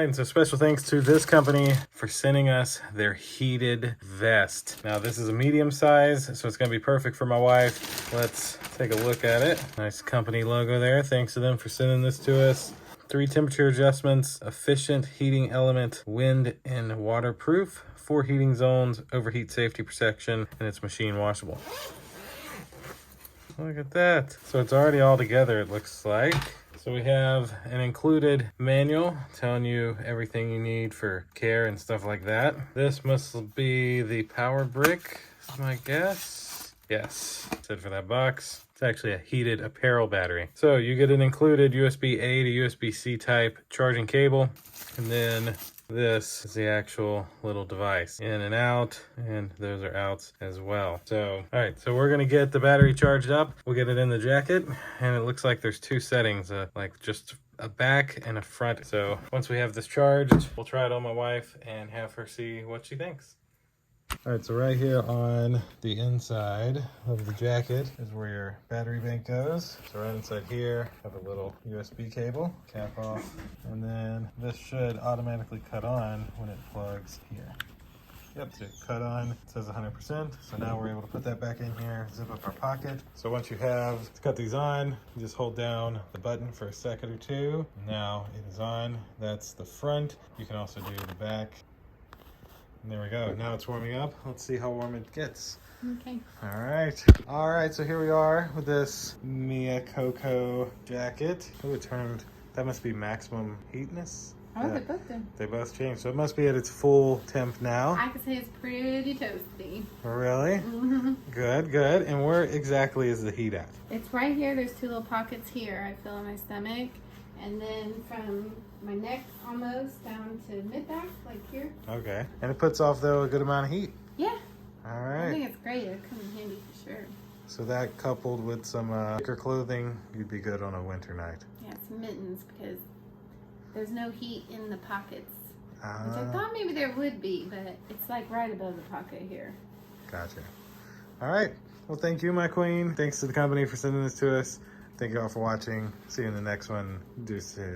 right, and so special thanks to this company for sending us their heated vest. Now this is a medium size, so it's gonna be perfect for my wife. Let's take a look at it. Nice company logo there. Thanks to them for sending this to us. 3 temperature adjustments, efficient heating element, wind and waterproof, 4 heating zones, overheat safety protection, and it's machine washable. Look at that. So it's already all together, it looks like. So we have an included manual telling you everything you need for care and stuff like that. This must be the power brick, is my guess. Yes, said for that box. It's actually a heated apparel battery. So you get an included USB-A to USB-C type charging cable. And then this is the actual little device. In and out, and those are outs as well. So, all right, so we're gonna get the battery charged up. We'll get it in the jacket, and it looks like there's 2 settings, like just a back and a front. So once we have this charged, we'll try it on my wife and have her see what she thinks. All right, so right here on the inside of the jacket is where your battery bank goes. So right inside here, have a little USB cable, cap off, and then this should automatically cut on when it plugs here. Yep, so cut on, it says 100%. So now we're able to put that back in here, zip up our pocket. So once you have cut these on, you just hold down the button for a second or two. Now it is on, that's the front. You can also do the back. And there we go. Now it's warming up. Let's see how warm it gets. Okay. All right, so here we are with this Mia Coco jacket. Oh, it turned, that must be maximum heatness. Oh, yeah. They both do. They both changed. So it must be at its full temp now. I could say it's pretty toasty. Really? Mm-hmm. Good, good. And where exactly is the heat at? It's right here. There's 2 little pockets here. I feel in my stomach. And then from my neck almost down to mid-back, like here. Okay. And it puts off, though, a good amount of heat. Yeah. All right. I think it's great. It comes in handy for sure. So that coupled with some thicker clothing, you'd be good on a winter night. Yeah, it's mittens because there's no heat in the pockets. Which I thought maybe there would be, but it's like right above the pocket here. Gotcha. All right. Well, thank you, my queen. Thanks to the company for sending this to us. Thank you all for watching. See you in the next one. Deuces.